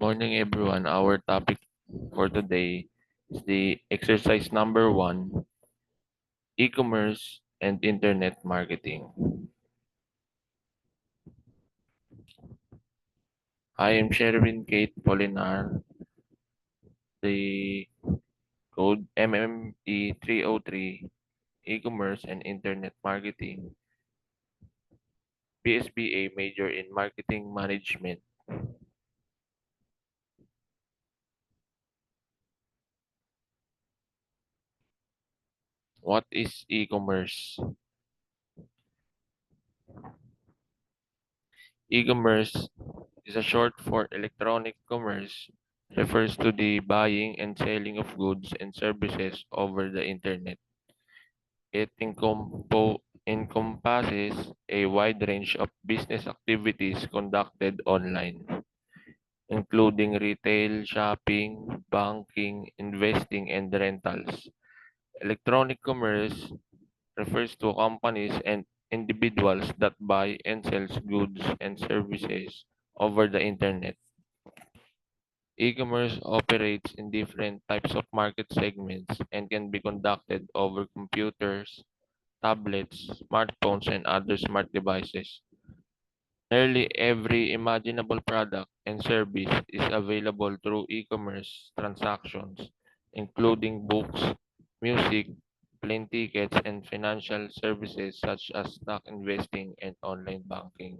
Morning, everyone. Our topic for today is the exercise number 1, e-commerce and internet marketing. I am Sherwin Kate Polinar, the code MME 303, e-commerce and internet marketing, PSBA major in marketing management. What is e-commerce? E-commerce is a short for electronic commerce, refers to the buying and selling of goods and services over the internet. It encompasses a wide range of business activities conducted online, including retail, shopping, banking, investing, and rentals. Electronic commerce refers to companies and individuals that buy and sell goods and services over the internet. E-commerce operates in different types of market segments and can be conducted over computers, tablets, smartphones, and other smart devices. Nearly every imaginable product and service is available through e-commerce transactions, including books, music, plane tickets, and financial services such as stock investing and online banking.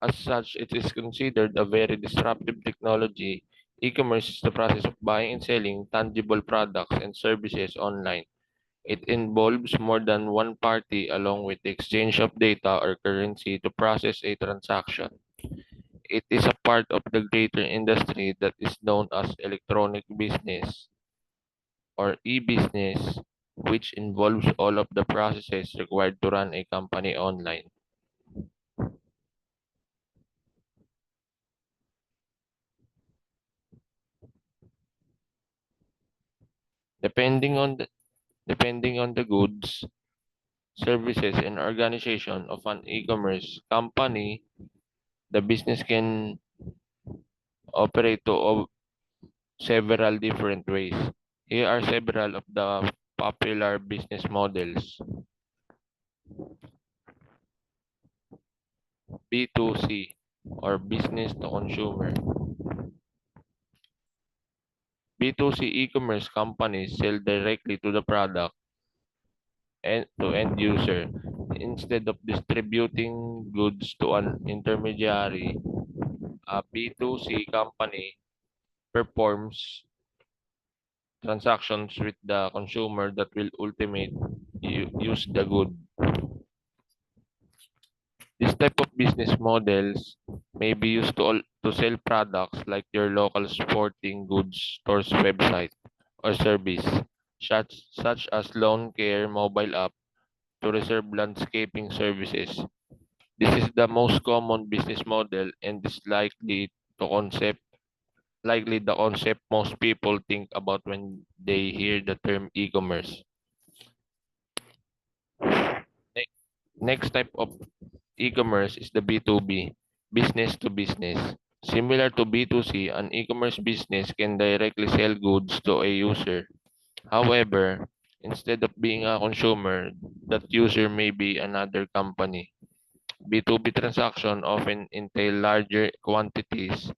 As such, it is considered a very disruptive technology. E-commerce is the process of buying and selling tangible products and services online. It involves more than one party along with the exchange of data or currency to process a transaction. It is a part of the greater industry that is known as electronic business or e-business, which involves all of the processes required to run a company online. Depending on the depending on the goods, services, and organization of an e-commerce company, the business can operate several different ways. Here are several of the popular business models. B2C or business to consumer. B2C e-commerce companies sell directly to the product and to end user instead of distributing goods to an intermediary. A B2C company performs transactions with the consumer that will ultimately use the good. This type of business models may be used to sell products like your local sporting goods store's website or service, such as lawn care mobile app to reserve landscaping services. This is the most common business model and is likely the concept most people think about when they hear the term e-commerce. Ne- Next type of e-commerce is the B2B, business to business. Similar to B2C, an e-commerce business can directly sell goods to a user. However, instead of being a consumer, that user may be another company. B2B transactions often entail larger quantities,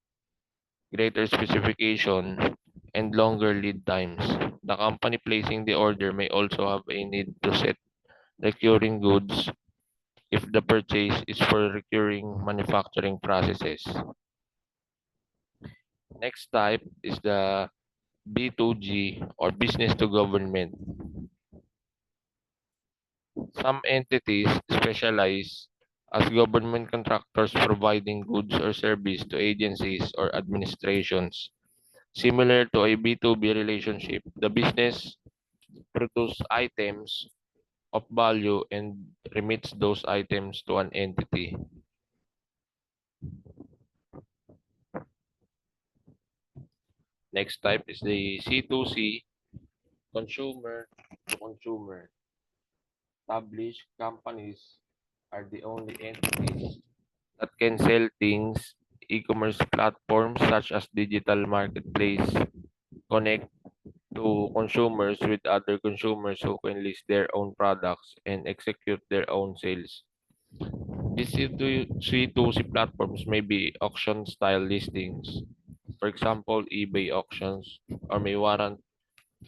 greater specification, and longer lead times. The company placing the order may also have a need to set recurring goods if the purchase is for recurring manufacturing processes. Next type is the B2G or business to government. Some entities specialize as government contractors providing goods or service to agencies or administrations. Similar to a B2B relationship, the business produces items of value and remits those items to an entity. Next type is the C2C, consumer to consumer. Established companies are the only entities that can sell things. E-commerce platforms such as digital marketplace connect to consumers with other consumers who can list their own products and execute their own sales. These C2C platforms may be auction-style listings, for example, eBay auctions, or may warrant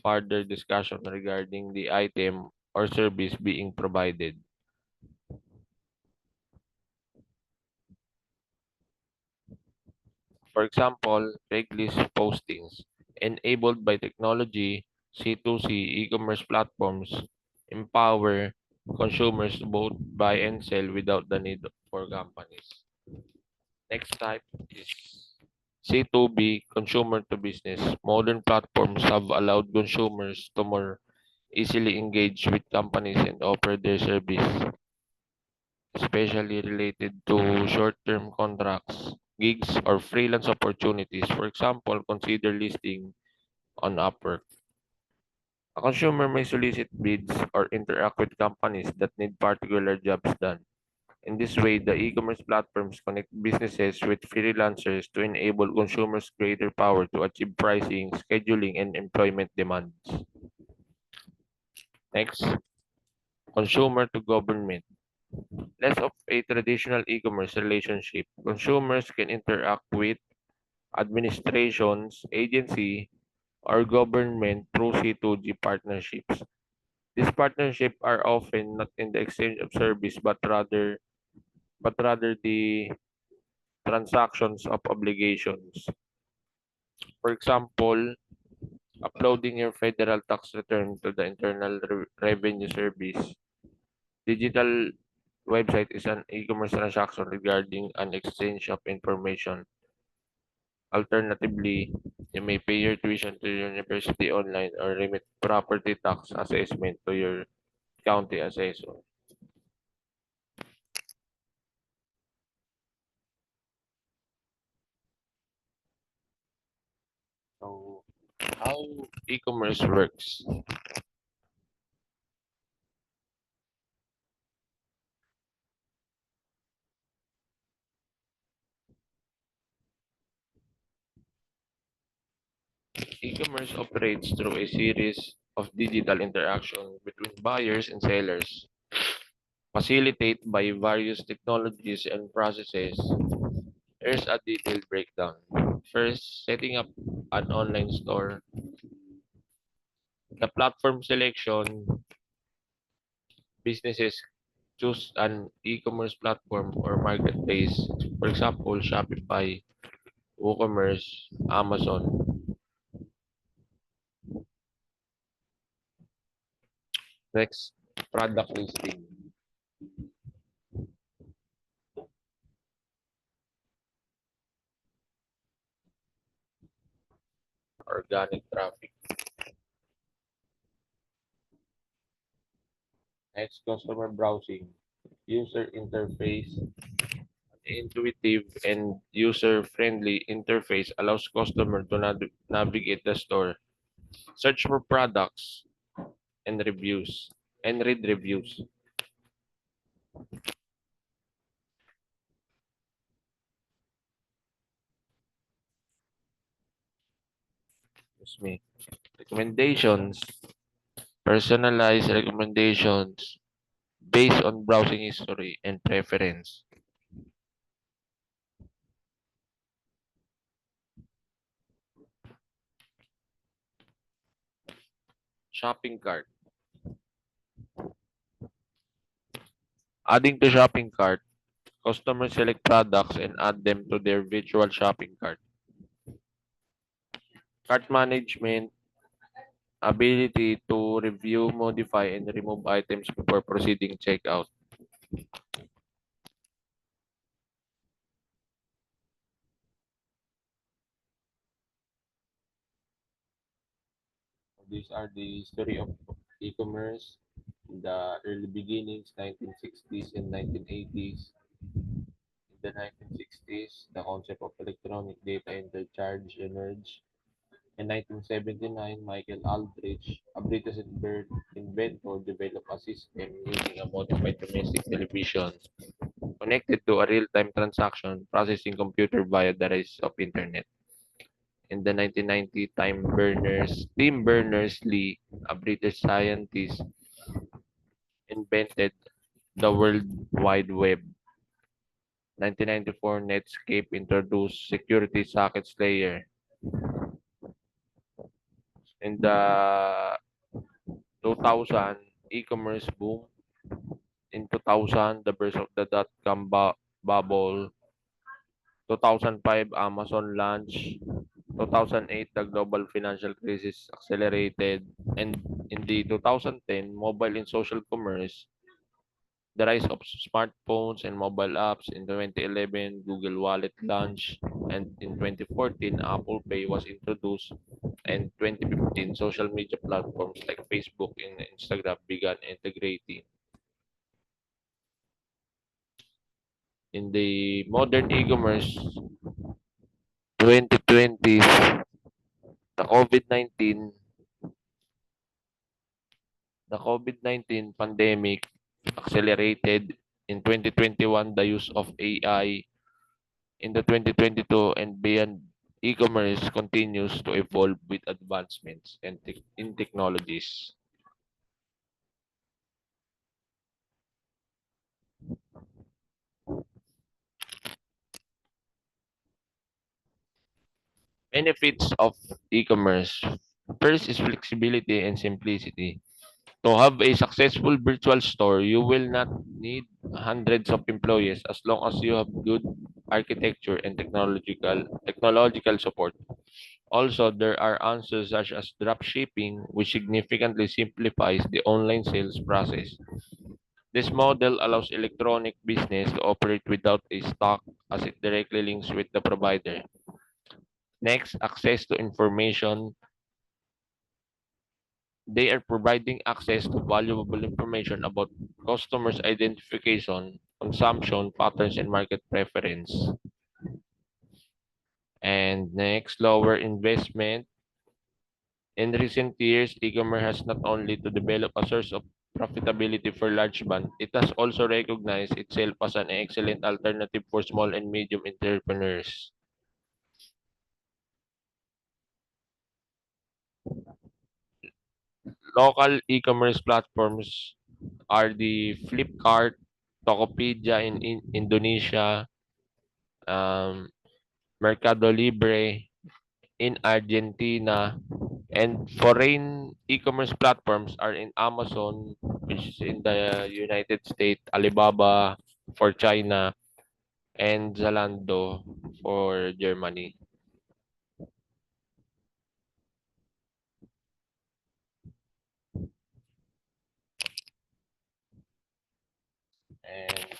further discussion regarding the item or service being provided. For example, Craigslist postings. Enabled by technology, C2C e-commerce platforms empower consumers to both buy and sell without the need for companies. Next type is C2B, consumer to business. Modern platforms have allowed consumers to more easily engage with companies and offer their service, especially related to short-term contracts, gigs, or freelance opportunities. For example, consider listing on Upwork. A consumer may solicit bids or interact with companies that need particular jobs done. In this way, the e-commerce platforms connect businesses with freelancers to enable consumers greater power to achieve pricing, scheduling, and employment demands. Next, consumer to government. Less of a traditional e-commerce relationship. Consumers can interact with administrations, agency, or government through C2G partnerships. These partnerships are often not in the exchange of service but rather the transactions of obligations. For example, uploading your federal tax return to the Internal Revenue Service. Digital website is an e-commerce transaction regarding an exchange of information. Alternatively, you may pay your tuition to your university online or remit property tax assessment to your county assessor. So, how e-commerce works? E-commerce operates through a series of digital interactions between buyers and sellers, facilitated by various technologies and processes. Here's a detailed breakdown. First, setting up an online store. The platform selection, businesses choose an e-commerce platform or marketplace, for example, Shopify, WooCommerce, Amazon. Next, product listing, organic traffic. Next, customer browsing, user interface. Intuitive and user-friendly interface allows customer to navigate the store, search for products and reviews, and read reviews. Excuse me. Recommendations, personalized recommendations based on browsing history and preference. Shopping cart. Adding to shopping cart, customers select products and add them to their virtual shopping cart. Cart management, ability to review, modify, and remove items before proceeding checkout. These are the history of e-commerce, the early beginnings, 1960s and 1980s. In the 1960s, the concept of electronic data interchange emerged. In 1979, Michael Aldrich, a British inventor, developed a system using a modified domestic television connected to a real-time transaction processing computer via the rise of internet. In the 1990, Tim Berners-Lee, a British scientist, invented the World Wide Web. 1994, Netscape introduced security sockets layer. In the 2000, e-commerce boom. In 2000, the burst of the dot-com bubble. 2005, Amazon launch. 2008, the global financial crisis accelerated. And in the 2010, mobile and social commerce, the rise of smartphones and mobile apps. In 2011, Google Wallet launched, and in 2014, Apple Pay was introduced, and 2015, social media platforms like Facebook and Instagram began integrating. In the modern e-commerce 2020s, the COVID-19 the COVID-19 pandemic accelerated. In 2021, the use of AI. In the 2022 and beyond, e-commerce continues to evolve with advancements in technologies. Benefits of e-commerce. First is flexibility and simplicity. To have a successful virtual store, you will not need hundreds of employees as long as you have good architecture and technological support. Also, there are answers such as drop shipping, which significantly simplifies the online sales process. This model allows electronic business to operate without a stock as it directly links with the provider. Next, access to information. They are providing access to valuable information about customers' identification, consumption patterns, and market preference. And next, lower investment. In recent years, e-commerce has not only to develop a source of profitability for large brands, it has also recognized itself as an excellent alternative for small and medium entrepreneurs. Local e-commerce platforms are the Flipkart, Tokopedia in Indonesia, um, Mercado Libre in Argentina, and foreign e-commerce platforms are in Amazon, which is in the United States, Alibaba for China, and Zalando for Germany. And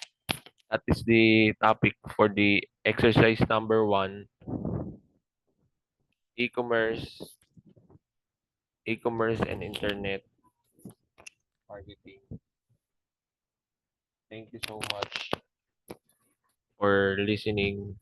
that is the topic for the exercise number one, e-commerce, e-commerce and internet marketing. Thank you so much for listening.